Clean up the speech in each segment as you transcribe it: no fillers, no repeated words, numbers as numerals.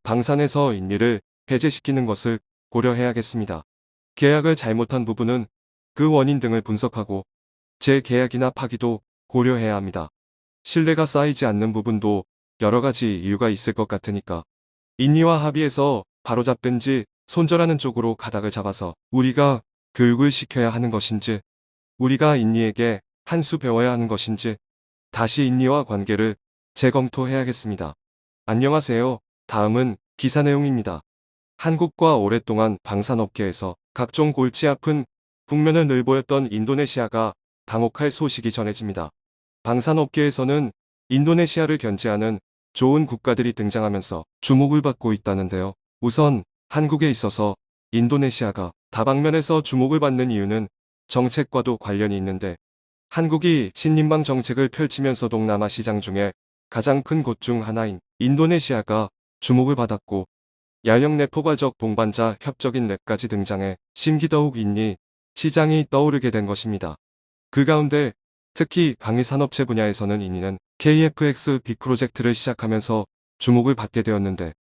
방산에서 인리를 해제시키는 것을 고려해야겠습니다. 계약을 잘못한 부분은 그 원인 등을 분석하고 재계약이나 파기도 고려해야 합니다. 신뢰가 쌓이지 않는 부분도 여러 가지 이유가 있을 것 같으니까 인리와 합의해서 바로잡든지 손절하는 쪽으로 가닥을 잡아서 우리가 교육을 시켜야 하는 것인지, 우리가 인리에게 한 수 배워야 하는 것인지 다시 인리와 관계를 재검토해야겠습니다. 안녕하세요. 다음은 기사 내용입니다. 한국과 오랫동안 방산업계에서 각종 골치 아픈 국면을 늘 보였던 인도네시아가 당혹할 소식이 전해집니다. 방산업계에서는 인도네시아를 견제하는 좋은 국가들이 등장하면서 주목을 받고 있다는데요. 우선 한국에 있어서 인도네시아가 다방면에서 주목을 받는 이유는 정책과도 관련이 있는데, 한국이 신림방 정책을 펼치면서 동남아 시장 중에 가장 큰 곳 중 하나인 인도네시아가 주목을 받았고, 야영내 포괄적 동반자 협적인 랩까지 등장해 심기더욱 인리 시장이 떠오르게 된 것입니다. 그 가운데 특히 방위산업체 분야에서는 인리는 KFX 빅 프로젝트를 시작하면서 주목을 받게 되었는데,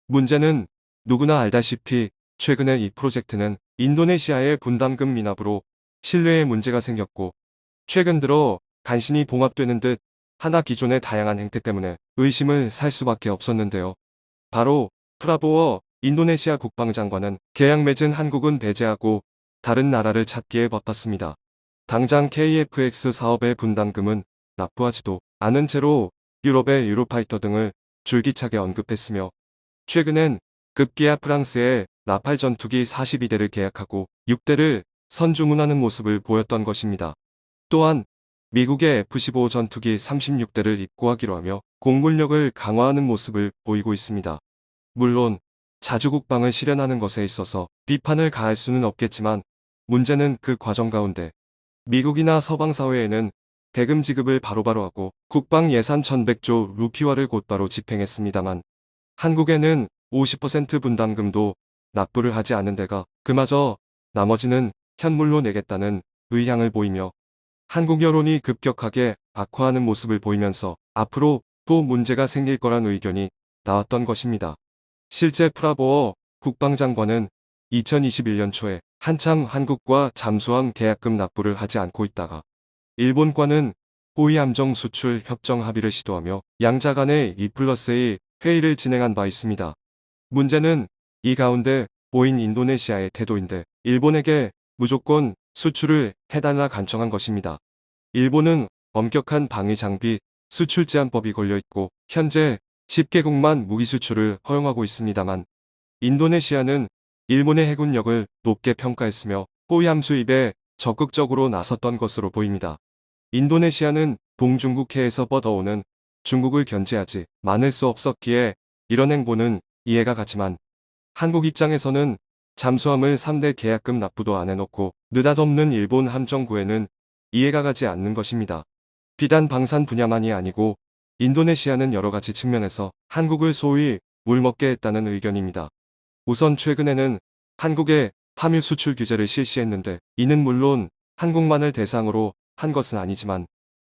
문제는 누구나 알다시피 최근에 이 프로젝트는 인도네시아의 분담금 미납으로 신뢰에 문제가 생겼고, 최근 들어 간신히 봉합되는 듯 하나 기존의 다양한 행태 때문에 의심을 살 수밖에 없었는데요. 바로 프라보워 인도네시아 국방장관은 계약 맺은 한국은 배제하고 다른 나라를 찾기에 바빴습니다. 당장 KFX 사업의 분담금은 납부하지도 않은 채로 유럽의 유로파이터 등을 줄기차게 언급했으며, 최근엔 급기야 프랑스의 라팔 전투기 42대를 계약하고 6대를 선주문하는 모습을 보였던 것입니다. 또한 미국의 F-15 전투기 36대를 입고하기로 하며 공군력을 강화하는 모습을 보이고 있습니다. 물론 자주국방을 실현하는 것에 있어서 비판을 가할 수는 없겠지만, 문제는 그 과정 가운데 미국이나 서방사회에는 대금 지급을 바로바로 하고 국방 예산 1100조 루피화를 곧바로 집행했습니다만, 한국에는 50% 분담금도 납부를 하지 않은 데가 그마저 나머지는 현물로 내겠다는 의향을 보이며 한국 여론이 급격하게 악화하는 모습을 보이면서 앞으로 또 문제가 생길 거란 의견이 나왔던 것입니다. 실제 프라보워 국방장관은 2021년 초에 한참 한국과 잠수함 계약금 납부를 하지 않고 있다가 일본과는 호위함정 수출 협정 합의를 시도하며 양자 간의 2+A 회의를 진행한 바 있습니다. 문제는 이 가운데 보인 인도네시아의 태도인데, 일본에게 무조건 수출을 해달라 간청한 것입니다. 일본은 엄격한 방위 장비 수출 제한법이 걸려있고 현재 10개국만 무기 수출을 허용하고 있습니다만, 인도네시아는 일본의 해군력을 높게 평가했으며 호위함 수입에 적극적으로 나섰던 것으로 보입니다. 인도네시아는 동중국해에서 뻗어오는 중국을 견제하지 않을 수 없었기에 이런 행보는 이해가 가지만, 한국 입장에서는 잠수함을 3대 계약금 납부도 안 해놓고 느닷없는 일본 함정 구애는 이해가 가지 않는 것입니다. 비단 방산 분야만이 아니고 인도네시아는 여러 가지 측면에서 한국을 소위 물먹게 했다는 의견입니다. 우선 최근에는 한국에 파묘 수출 규제를 실시했는데, 이는 물론 한국만을 대상으로 한 것은 아니지만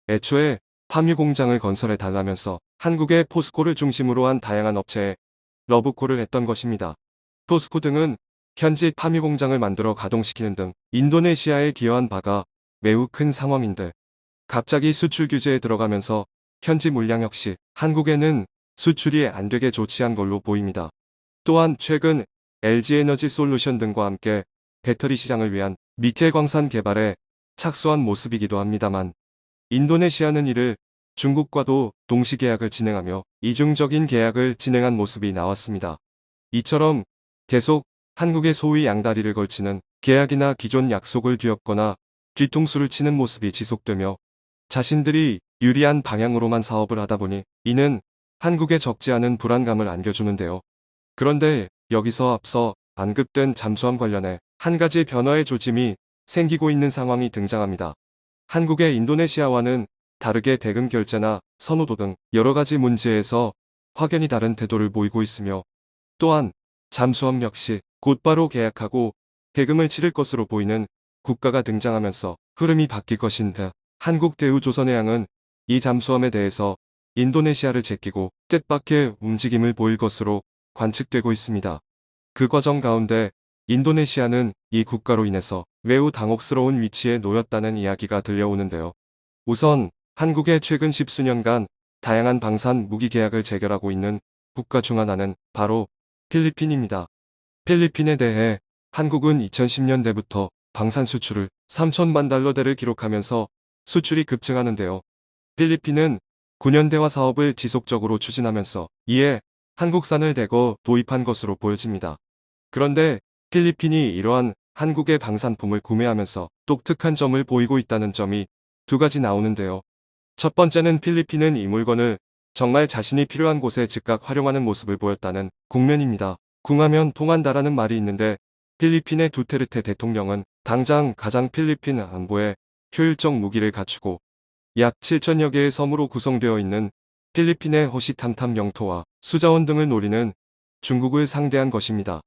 애초에 파묘 공장을 건설해 달라면서 한국의 포스코를 중심으로 한 다양한 업체에 러브콜을 했던 것입니다. 포스코 등은 현지 파묘 공장을 만들어 가동시키는 등 인도네시아에 기여한 바가 매우 큰 상황인데, 갑자기 수출 규제에 들어가면서 현지 물량 역시 한국에는 수출이 안 되게 조치한 걸로 보입니다. 또한 최근 LG에너지 솔루션 등과 함께 배터리 시장을 위한 니켈 광산 개발에 착수한 모습이기도 합니다만, 인도네시아는 이를 중국과도 동시 계약을 진행하며 이중적인 계약을 진행한 모습이 나왔습니다. 이처럼 계속 한국의 소위 양다리를 걸치는 계약이나 기존 약속을 뒤엎거나 뒤통수를 치는 모습이 지속되며 자신들이 유리한 방향으로만 사업을 하다 보니 이는 한국에 적지 않은 불안감을 안겨주는데요. 그런데 여기서 앞서 언급된 잠수함 관련해 한 가지 변화의 조짐이 생기고 있는 상황이 등장합니다. 한국의 인도네시아와는 다르게 대금 결제나 선호도 등 여러 가지 문제에서 확연히 다른 태도를 보이고 있으며, 또한 잠수함 역시 곧바로 계약하고 대금을 치를 것으로 보이는 국가가 등장하면서 흐름이 바뀔 것인데, 한국 대우조선해양은 이 잠수함에 대해서 인도네시아를 제끼고 뜻밖의 움직임을 보일 것으로 관측되고 있습니다. 그 과정 가운데 인도네시아는 이 국가로 인해서 매우 당혹스러운 위치에 놓였다는 이야기가 들려오는데요. 우선 한국의 최근 10수년간 다양한 방산 무기 계약을 체결하고 있는 국가 중 하나는 바로 필리핀입니다. 필리핀에 대해 한국은 2010년대부터 방산 수출을 3천만 달러대를 기록하면서 수출이 급증하는데요. 필리핀은 9년대화 사업을 지속적으로 추진하면서 이에 한국산을 대거 도입한 것으로 보여집니다. 그런데 필리핀이 이러한 한국의 방산품을 구매하면서 독특한 점을 보이고 있다는 점이 두 가지 나오는데요. 첫 번째는 필리핀은 이 물건을 정말 자신이 필요한 곳에 즉각 활용하는 모습을 보였다는 국면입니다. 궁하면 통한다라는 말이 있는데 필리핀의 두테르테 대통령은 당장 가장 필리핀 안보에 효율적 무기를 갖추고 약 7천여 개의 섬으로 구성되어 있는 필리핀의 호시탐탐 영토와 수자원 등을 노리는 중국을 상대한 것입니다.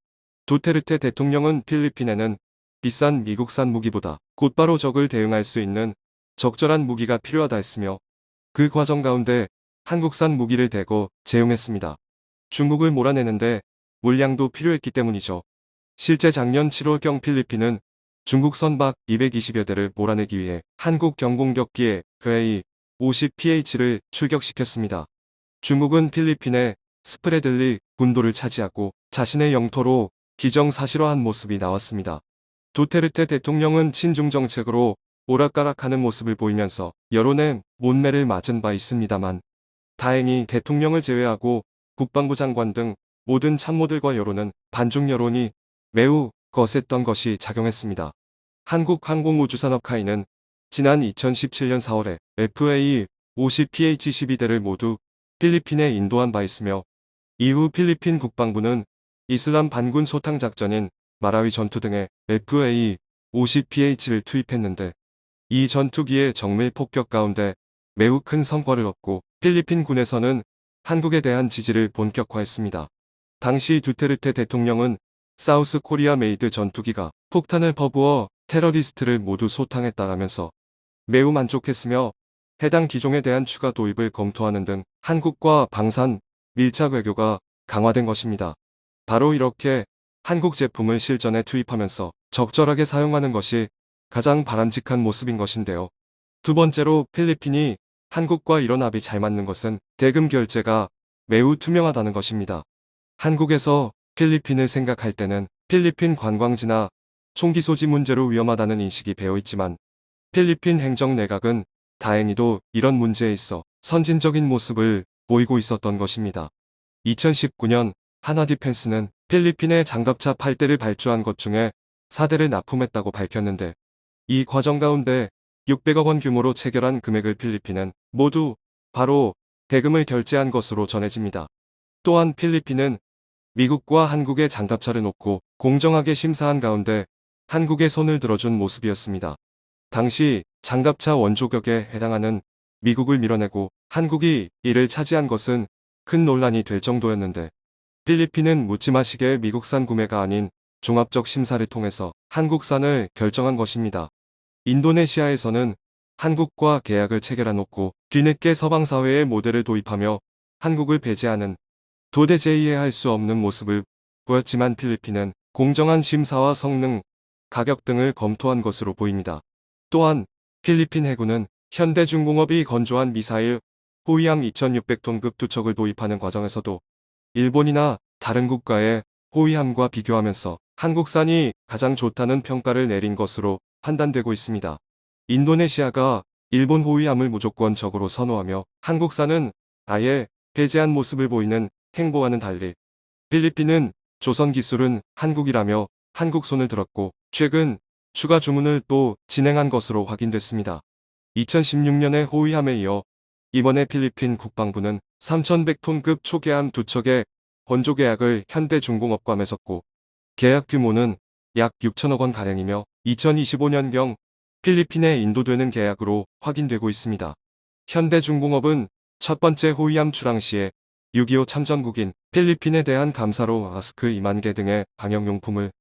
두테르테 대통령은 필리핀에는 비싼 미국산 무기보다 곧바로 적을 대응할 수 있는 적절한 무기가 필요하다 했으며 그 과정 가운데 한국산 무기를 대거 제용했습니다. 중국을 몰아내는데 물량도 필요했기 때문이죠. 실제 작년 7월경 필리핀은 중국 선박 220여 대를 몰아내기 위해 한국 경공격기의 FA-50PH를 출격시켰습니다. 중국은 필리핀의 스프레들리 군도를 차지하고 자신의 영토로 기정사실화한 모습이 나왔습니다. 두테르테 대통령은 친중 정책으로 오락가락하는 모습을 보이면서 여론의 못매를 맞은 바 있습니다만 다행히 대통령을 제외하고 국방부 장관 등 모든 참모들과 여론은 반중 여론이 매우 거셌던 것이 작용했습니다. 한국항공우주산업카이는 지난 2017년 4월에 FA-50PH-12대를 모두 필리핀에 인도한 바 있으며 이후 필리핀 국방부는 이슬람 반군 소탕 작전인 마라위 전투 등에 FA-50PH를 투입했는데 이 전투기의 정밀 폭격 가운데 매우 큰 성과를 얻고 필리핀 군에서는 한국에 대한 지지를 본격화했습니다. 당시 두테르테 대통령은 사우스 코리아 메이드 전투기가 폭탄을 퍼부어 테러리스트를 모두 소탕했다라면서 매우 만족했으며 해당 기종에 대한 추가 도입을 검토하는 등 한국과 방산, 밀착 외교가 강화된 것입니다. 바로 이렇게 한국 제품을 실전에 투입하면서 적절하게 사용하는 것이 가장 바람직한 모습인 것인데요. 두 번째로 필리핀이 한국과 이런 합이 잘 맞는 것은 대금 결제가 매우 투명하다는 것입니다. 한국에서 필리핀을 생각할 때는 필리핀 관광지나 총기 소지 문제로 위험하다는 인식이 배어있지만 필리핀 행정내각은 다행히도 이런 문제에 있어 선진적인 모습을 보이고 있었던 것입니다. 2019년 한화디펜스는 필리핀에 장갑차 8대를 발주한 것 중에 4대를 납품했다고 밝혔는데 이 과정 가운데 600억 원 규모로 체결한 금액을 필리핀은 모두 바로 대금을 결제한 것으로 전해집니다. 또한 필리핀은 미국과 한국의 장갑차를 놓고 공정하게 심사한 가운데 한국의 손을 들어준 모습이었습니다. 당시 장갑차 원조격에 해당하는 미국을 밀어내고 한국이 이를 차지한 것은 큰 논란이 될 정도였는데 필리핀은 묻지마시게 미국산 구매가 아닌 종합적 심사를 통해서 한국산을 결정한 것입니다. 인도네시아에서는 한국과 계약을 체결해놓고 뒤늦게 서방사회의 모델을 도입하며 한국을 배제하는 도대체 이해할 수 없는 모습을 보였지만 필리핀은 공정한 심사와 성능, 가격 등을 검토한 것으로 보입니다. 또한 필리핀 해군은 현대중공업이 건조한 미사일 호위함 2600톤급 두 척을 도입하는 과정에서도 일본이나 다른 국가의 호위함과 비교하면서 한국산이 가장 좋다는 평가를 내린 것으로 판단되고 있습니다. 인도네시아가 일본 호위함을 무조건적으로 선호하며 한국산은 아예 배제한 모습을 보이는 행보와는 달리 필리핀은 조선 기술은 한국이라며 한국 손을 들었고 최근 추가 주문을 또 진행한 것으로 확인됐습니다. 2016년의 호위함에 이어 이번에 필리핀 국방부는 3100톤급 초계함 두 척의 건조 계약을 현대중공업과 맺었고 계약 규모는 약 6천억 원가량이며 2025년경 필리핀에 인도되는 계약으로 확인되고 있습니다. 현대중공업은 첫 번째 호위함 출항 시에 6.25 참전국인 필리핀에 대한 감사로 마스크 2만 개 등의 방역용품을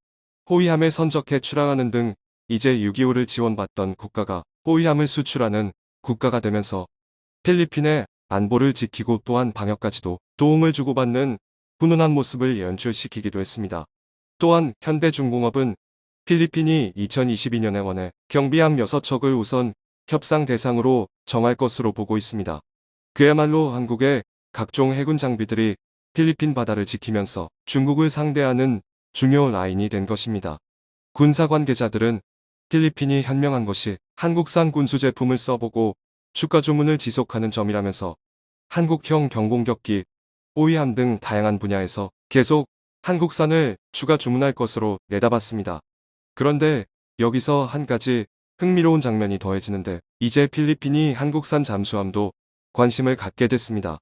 호위함에 선적해 출항하는 등 이제 6.25를 지원받던 국가가 호위함을 수출하는 국가가 되면서 필리핀의 안보를 지키고 또한 방역까지도 도움을 주고받는 훈훈한 모습을 연출시키기도 했습니다. 또한 현대중공업은 필리핀이 2022년에 원해 경비함 6척을 우선 협상 대상으로 정할 것으로 보고 있습니다. 그야말로 한국의 각종 해군 장비들이 필리핀 바다를 지키면서 중국을 상대하는 중요 라인이 된 것입니다. 군사 관계자들은 필리핀이 현명한 것이 한국산 군수 제품을 써보고 추가 주문을 지속하는 점이라면서 한국형 경공격기, 호위함 등 다양한 분야에서 계속 한국산을 추가 주문할 것으로 내다봤습니다. 그런데 여기서 한 가지 흥미로운 장면이 더해지는데 이제 필리핀이 한국산 잠수함도 관심을 갖게 됐습니다.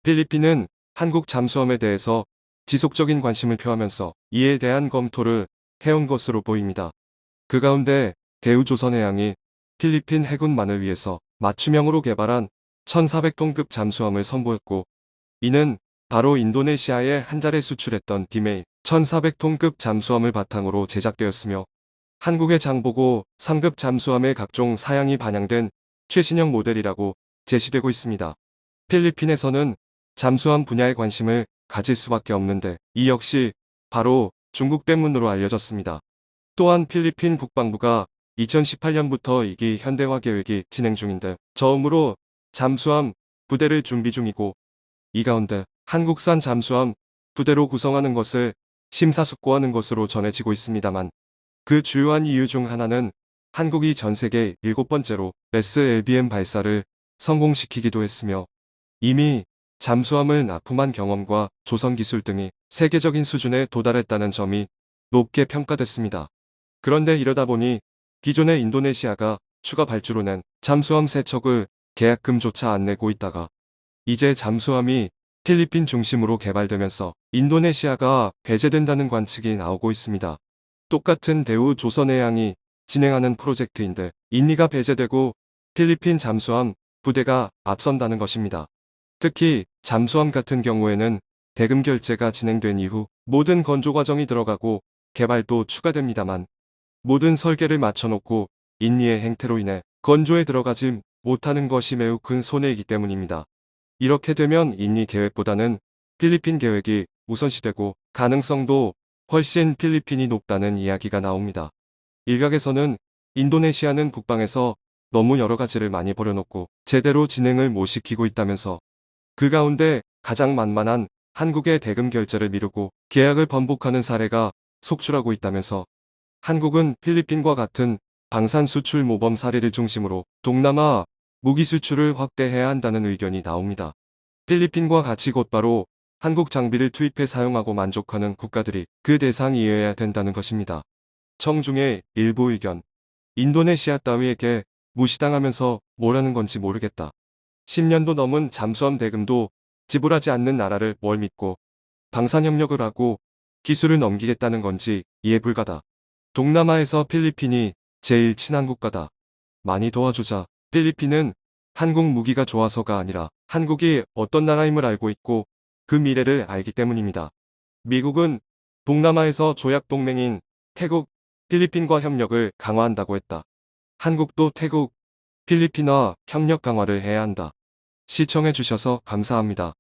필리핀은 한국 잠수함에 대해서 지속적인 관심을 표하면서 이에 대한 검토를 해온 것으로 보입니다. 그 가운데 대우조선해양이 필리핀 해군만을 위해서 맞춤형으로 개발한 1400톤급 잠수함을 선보였고 이는 바로 인도네시아에 한 자리 수출했던 디메이 1400톤급 잠수함을 바탕으로 제작되었으며 한국의 장보고 3급 잠수함의 각종 사양이 반영된 최신형 모델이라고 제시되고 있습니다. 필리핀에서는 잠수함 분야에 관심을 가질 수밖에 없는데 이 역시 바로 중국 때문으로 알려졌습니다. 또한 필리핀 국방부가 2018년부터 2기 현대화 계획이 진행 중인데 처음으로 잠수함 부대를 준비 중이고 이 가운데 한국산 잠수함 부대로 구성하는 것을 심사숙고하는 것으로 전해지고 있습니다만 그 주요한 이유 중 하나는 한국이 전 세계 7번째로 SLBM 발사를 성공시키기도 했으며 이미 잠수함을 납품한 경험과 조선 기술 등이 세계적인 수준에 도달했다는 점이 높게 평가됐습니다. 그런데 이러다 보니 기존의 인도네시아가 추가 발주로 낸 잠수함 3척을 계약금조차 안 내고 있다가 이제 잠수함이 필리핀 중심으로 개발되면서 인도네시아가 배제된다는 관측이 나오고 있습니다. 똑같은 대우조선해양이 진행하는 프로젝트인데 인니가 배제되고 필리핀 잠수함 부대가 앞선다는 것입니다. 특히 잠수함 같은 경우에는 대금 결제가 진행된 이후 모든 건조 과정이 들어가고 개발도 추가됩니다만 모든 설계를 맞춰놓고 인니의 행태로 인해 건조에 들어가지 못하는 것이 매우 큰 손해이기 때문입니다. 이렇게 되면 인니 계획보다는 필리핀 계획이 우선시되고 가능성도 훨씬 필리핀이 높다는 이야기가 나옵니다. 일각에서는 인도네시아는 국방에서 너무 여러 가지를 많이 버려놓고 제대로 진행을 못 시키고 있다면서 그 가운데 가장 만만한 한국의 대금 결제를 미루고 계약을 번복하는 사례가 속출하고 있다면서 한국은 필리핀과 같은 방산 수출 모범 사례를 중심으로 동남아 무기 수출을 확대해야 한다는 의견이 나옵니다. 필리핀과 같이 곧바로 한국 장비를 투입해 사용하고 만족하는 국가들이 그 대상이어야 된다는 것입니다. 청중의 일부 의견. 인도네시아 따위에게 무시당하면서 뭐라는 건지 모르겠다. 10년도 넘은 잠수함 대금도 지불하지 않는 나라를 뭘 믿고 방산협력을 하고 기술을 넘기겠다는 건지 이해 불가다. 동남아에서 필리핀이 제일 친한 국가다. 많이 도와주자. 필리핀은 한국 무기가 좋아서가 아니라 한국이 어떤 나라임을 알고 있고 그 미래를 알기 때문입니다. 미국은 동남아에서 조약 동맹인 태국, 필리핀과 협력을 강화한다고 했다. 한국도 태국, 필리핀과 협력 강화를 해야 한다. 시청해주셔서 감사합니다.